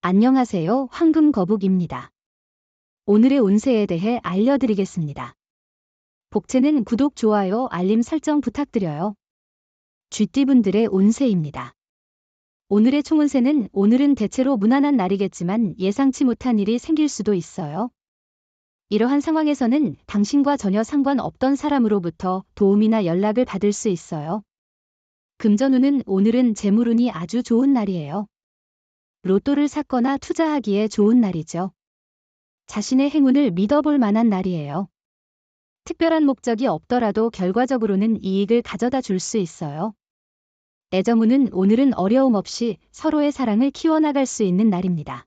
안녕하세요. 황금거북입니다. 오늘의 운세에 대해 알려드리겠습니다. 복채는 구독, 좋아요, 알림 설정 부탁드려요. 쥐띠분들의 운세입니다. 오늘의 총운세는 오늘은 대체로 무난한 날이겠지만 예상치 못한 일이 생길 수도 있어요. 이러한 상황에서는 당신과 전혀 상관없던 사람으로부터 도움이나 연락을 받을 수 있어요. 금전운은 오늘은 재물운이 아주 좋은 날이에요. 로또를 샀거나 투자하기에 좋은 날이죠. 자신의 행운을 믿어볼 만한 날이에요. 특별한 목적이 없더라도 결과적으로는 이익을 가져다 줄 수 있어요. 애정운은 오늘은 어려움 없이 서로의 사랑을 키워나갈 수 있는 날입니다.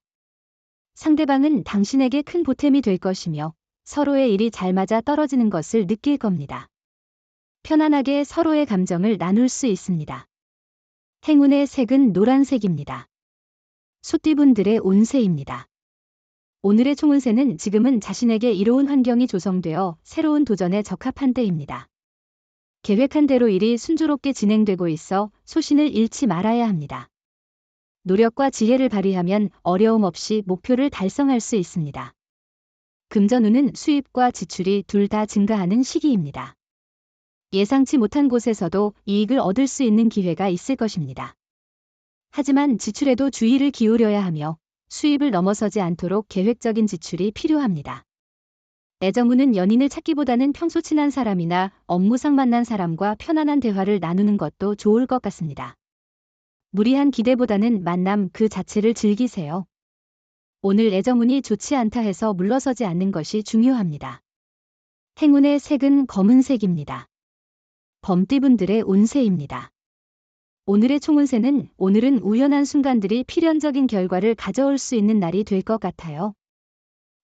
상대방은 당신에게 큰 보탬이 될 것이며 서로의 일이 잘 맞아 떨어지는 것을 느낄 겁니다. 편안하게 서로의 감정을 나눌 수 있습니다. 행운의 색은 노란색입니다. 소띠분들의 운세입니다. 오늘의 총운세는 지금은 자신에게 이로운 환경이 조성되어 새로운 도전에 적합한 때입니다. 계획한 대로 일이 순조롭게 진행되고 있어 소신을 잃지 말아야 합니다. 노력과 지혜를 발휘하면 어려움 없이 목표를 달성할 수 있습니다. 금전운은 수입과 지출이 둘 다 증가하는 시기입니다. 예상치 못한 곳에서도 이익을 얻을 수 있는 기회가 있을 것입니다. 하지만 지출에도 주의를 기울여야 하며 수입을 넘어서지 않도록 계획적인 지출이 필요합니다. 애정운은 연인을 찾기보다는 평소 친한 사람이나 업무상 만난 사람과 편안한 대화를 나누는 것도 좋을 것 같습니다. 무리한 기대보다는 만남 그 자체를 즐기세요. 오늘 애정운이 좋지 않다 해서 물러서지 않는 것이 중요합니다. 행운의 색은 검은색입니다. 범띠분들의 운세입니다. 오늘의 총운세는 오늘은 우연한 순간들이 필연적인 결과를 가져올 수 있는 날이 될 것 같아요.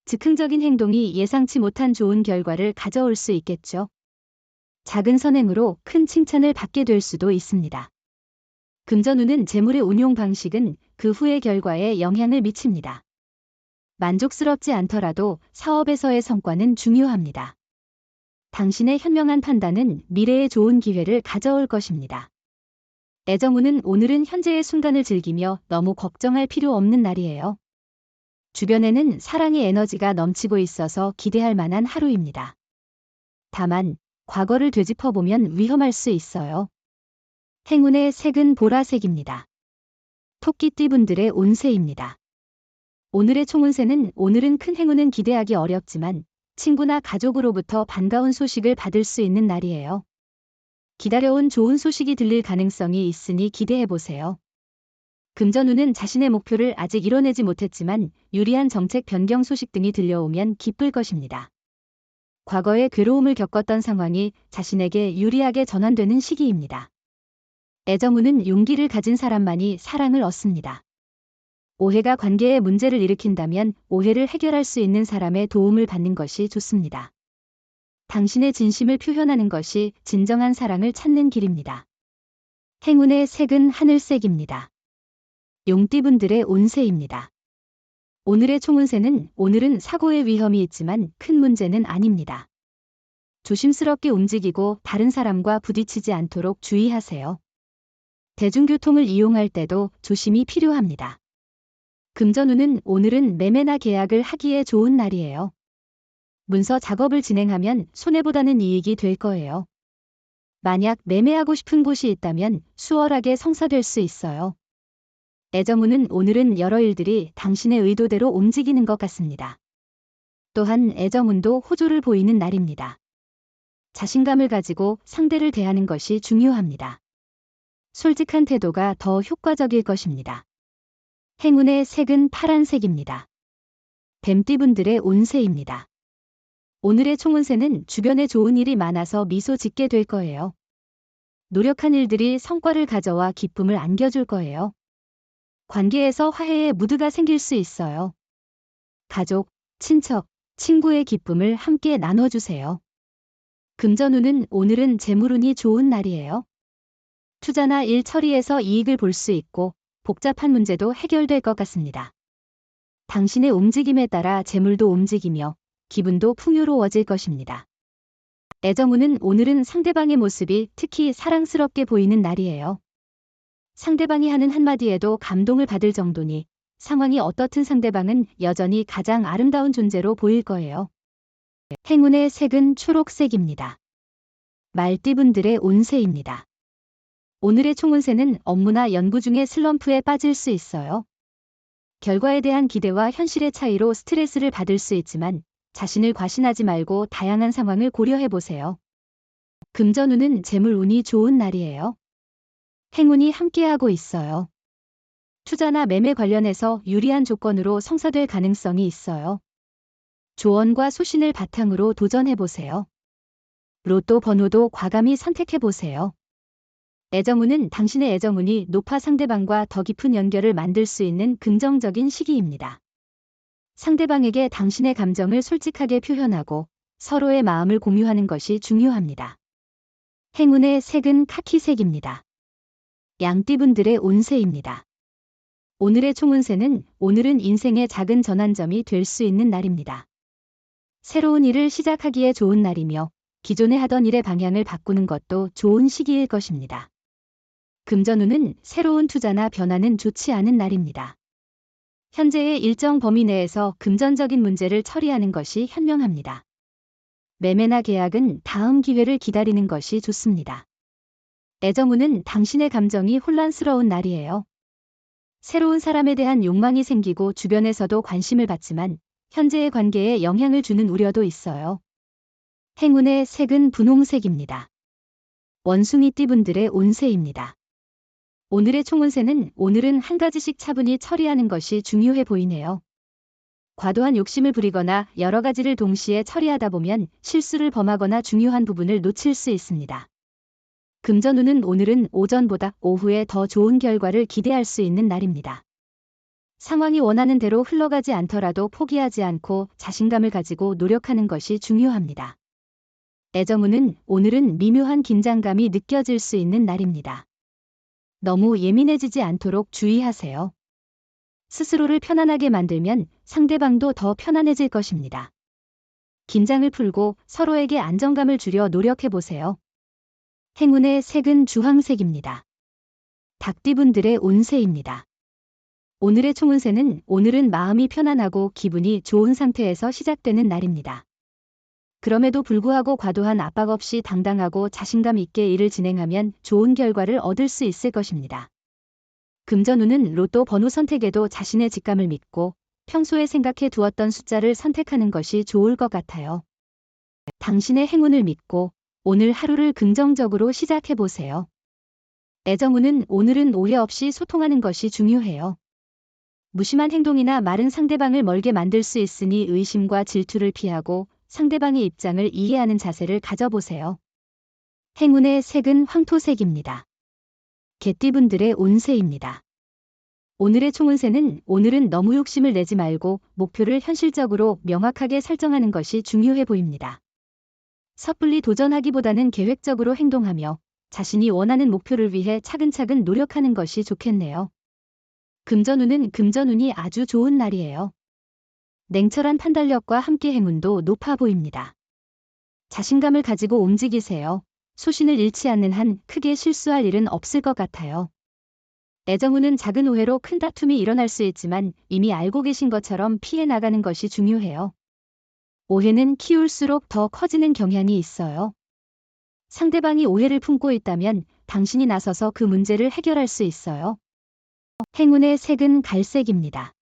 즉흥적인 행동이 예상치 못한 좋은 결과를 가져올 수 있겠죠. 작은 선행으로 큰 칭찬을 받게 될 수도 있습니다. 금전운은 재물의 운용 방식은 그 후의 결과에 영향을 미칩니다. 만족스럽지 않더라도 사업에서의 성과는 중요합니다. 당신의 현명한 판단은 미래에 좋은 기회를 가져올 것입니다. 애정운은 오늘은 현재의 순간을 즐기며 너무 걱정할 필요 없는 날이에요. 주변에는 사랑의 에너지가 넘치고 있어서 기대할 만한 하루입니다. 다만 과거를 되짚어보면 위험할 수 있어요. 행운의 색은 보라색입니다. 토끼띠분들의 운세입니다. 오늘의 총운세는 오늘은 큰 행운은 기대하기 어렵지만 친구나 가족으로부터 반가운 소식을 받을 수 있는 날이에요. 기다려온 좋은 소식이 들릴 가능성이 있으니 기대해보세요. 금전운은 자신의 목표를 아직 이뤄내지 못했지만 유리한 정책 변경 소식 등이 들려오면 기쁠 것입니다. 과거에 괴로움을 겪었던 상황이 자신에게 유리하게 전환되는 시기입니다. 애정운은 용기를 가진 사람만이 사랑을 얻습니다. 오해가 관계에 문제를 일으킨다면 오해를 해결할 수 있는 사람의 도움을 받는 것이 좋습니다. 당신의 진심을 표현하는 것이 진정한 사랑을 찾는 길입니다. 행운의 색은 하늘색입니다. 용띠분들의 운세입니다. 오늘의 총운세는 오늘은 사고의 위험이 있지만 큰 문제는 아닙니다. 조심스럽게 움직이고 다른 사람과 부딪히지 않도록 주의하세요. 대중교통을 이용할 때도 조심이 필요합니다. 금전운은 오늘은 매매나 계약을 하기에 좋은 날이에요. 문서 작업을 진행하면 손해보다는 이익이 될 거예요. 만약 매매하고 싶은 곳이 있다면 수월하게 성사될 수 있어요. 애정운은 오늘은 여러 일들이 당신의 의도대로 움직이는 것 같습니다. 또한 애정운도 호조를 보이는 날입니다. 자신감을 가지고 상대를 대하는 것이 중요합니다. 솔직한 태도가 더 효과적일 것입니다. 행운의 색은 파란색입니다. 뱀띠분들의 운세입니다. 오늘의 총운세는 주변에 좋은 일이 많아서 미소 짓게 될 거예요. 노력한 일들이 성과를 가져와 기쁨을 안겨줄 거예요. 관계에서 화해의 무드가 생길 수 있어요. 가족, 친척, 친구의 기쁨을 함께 나눠주세요. 금전운은 오늘은 재물운이 좋은 날이에요. 투자나 일 처리에서 이익을 볼 수 있고 복잡한 문제도 해결될 것 같습니다. 당신의 움직임에 따라 재물도 움직이며 기분도 풍요로워질 것입니다. 애정운은 오늘은 상대방의 모습이 특히 사랑스럽게 보이는 날이에요. 상대방이 하는 한마디에도 감동을 받을 정도니 상황이 어떻든 상대방은 여전히 가장 아름다운 존재로 보일 거예요. 행운의 색은 초록색입니다. 말띠분들의 운세입니다. 오늘의 총운세는 업무나 연구 중에 슬럼프에 빠질 수 있어요. 결과에 대한 기대와 현실의 차이로 스트레스를 받을 수 있지만 자신을 과신하지 말고 다양한 상황을 고려해 보세요. 금전운은 재물운이 좋은 날이에요. 행운이 함께하고 있어요. 투자나 매매 관련해서 유리한 조건으로 성사될 가능성이 있어요. 조언과 소신을 바탕으로 도전해 보세요. 로또 번호도 과감히 선택해 보세요. 애정운은 당신의 애정운이 높아 상대방과 더 깊은 연결을 만들 수 있는 긍정적인 시기입니다. 상대방에게 당신의 감정을 솔직하게 표현하고 서로의 마음을 공유하는 것이 중요합니다. 행운의 색은 카키색입니다. 양띠분들의 운세입니다. 오늘의 총운세는 오늘은 인생의 작은 전환점이 될 수 있는 날입니다. 새로운 일을 시작하기에 좋은 날이며 기존에 하던 일의 방향을 바꾸는 것도 좋은 시기일 것입니다. 금전운은 새로운 투자나 변화는 좋지 않은 날입니다. 현재의 일정 범위 내에서 금전적인 문제를 처리하는 것이 현명합니다. 매매나 계약은 다음 기회를 기다리는 것이 좋습니다. 애정운은 당신의 감정이 혼란스러운 날이에요. 새로운 사람에 대한 욕망이 생기고 주변에서도 관심을 받지만 현재의 관계에 영향을 주는 우려도 있어요. 행운의 색은 분홍색입니다. 원숭이띠분들의 운세입니다. 오늘의 총운세는 오늘은 한 가지씩 차분히 처리하는 것이 중요해 보이네요. 과도한 욕심을 부리거나 여러 가지를 동시에 처리하다 보면 실수를 범하거나 중요한 부분을 놓칠 수 있습니다. 금전운은 오늘은 오전보다 오후에 더 좋은 결과를 기대할 수 있는 날입니다. 상황이 원하는 대로 흘러가지 않더라도 포기하지 않고 자신감을 가지고 노력하는 것이 중요합니다. 애정운은 오늘은 미묘한 긴장감이 느껴질 수 있는 날입니다. 너무 예민해지지 않도록 주의하세요. 스스로를 편안하게 만들면 상대방도 더 편안해질 것입니다. 긴장을 풀고 서로에게 안정감을 주려 노력해보세요. 행운의 색은 주황색입니다. 닭띠분들의 운세입니다. 오늘의 총운세는 오늘은 마음이 편안하고 기분이 좋은 상태에서 시작되는 날입니다. 그럼에도 불구하고 과도한 압박 없이 당당하고 자신감 있게 일을 진행하면 좋은 결과를 얻을 수 있을 것입니다. 금전운은 로또 번호 선택에도 자신의 직감을 믿고 평소에 생각해 두었던 숫자를 선택하는 것이 좋을 것 같아요. 당신의 행운을 믿고 오늘 하루를 긍정적으로 시작해 보세요. 애정운은 오늘은 오해 없이 소통하는 것이 중요해요. 무심한 행동이나 말은 상대방을 멀게 만들 수 있으니 의심과 질투를 피하고 상대방의 입장을 이해하는 자세를 가져보세요. 행운의 색은 황토색입니다. 개띠분들의 운세입니다. 오늘의 총운세는 오늘은 너무 욕심을 내지 말고 목표를 현실적으로 명확하게 설정하는 것이 중요해 보입니다. 섣불리 도전하기보다는 계획적으로 행동하며 자신이 원하는 목표를 위해 차근차근 노력하는 것이 좋겠네요. 금전운은 금전운이 아주 좋은 날이에요. 냉철한 판단력과 함께 행운도 높아 보입니다. 자신감을 가지고 움직이세요. 소신을 잃지 않는 한 크게 실수할 일은 없을 것 같아요. 애정운은 작은 오해로 큰 다툼이 일어날 수 있지만 이미 알고 계신 것처럼 피해 나가는 것이 중요해요. 오해는 키울수록 더 커지는 경향이 있어요. 상대방이 오해를 품고 있다면 당신이 나서서 그 문제를 해결할 수 있어요. 행운의 색은 갈색입니다.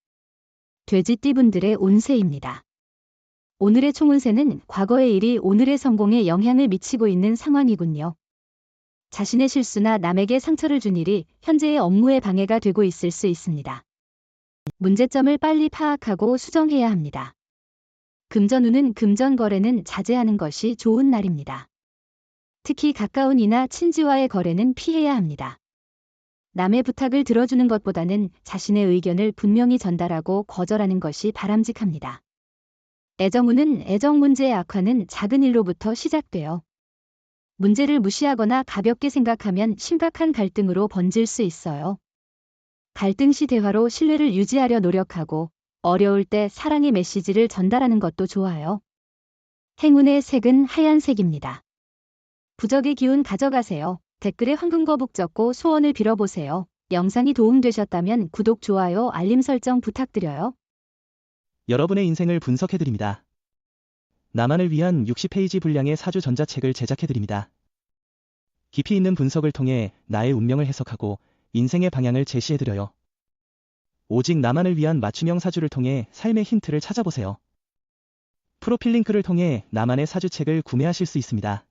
돼지띠분들의 운세입니다. 오늘의 총운세는 과거의 일이 오늘의 성공에 영향을 미치고 있는 상황이군요. 자신의 실수나 남에게 상처를 준 일이 현재의 업무에 방해가 되고 있을 수 있습니다. 문제점을 빨리 파악하고 수정해야 합니다. 금전운은 금전 거래는 자제하는 것이 좋은 날입니다. 특히 가까운 이나 친지와의 거래는 피해야 합니다. 남의 부탁을 들어주는 것보다는 자신의 의견을 분명히 전달하고 거절하는 것이 바람직합니다. 애정운은 애정 문제의 악화는 작은 일로부터 시작돼요. 문제를 무시하거나 가볍게 생각하면 심각한 갈등으로 번질 수 있어요. 갈등 시 대화로 신뢰를 유지하려 노력하고 어려울 때 사랑의 메시지를 전달하는 것도 좋아요. 행운의 색은 하얀색입니다. 부적의 기운 가져가세요. 댓글에 황금거북 적고 소원을 빌어보세요. 영상이 도움되셨다면 구독, 좋아요, 알림 설정 부탁드려요. 여러분의 인생을 분석해드립니다. 나만을 위한 60페이지 분량의 사주 전자책을 제작해드립니다. 깊이 있는 분석을 통해 나의 운명을 해석하고 인생의 방향을 제시해드려요. 오직 나만을 위한 맞춤형 사주를 통해 삶의 힌트를 찾아보세요. 프로필 링크를 통해 나만의 사주책을 구매하실 수 있습니다.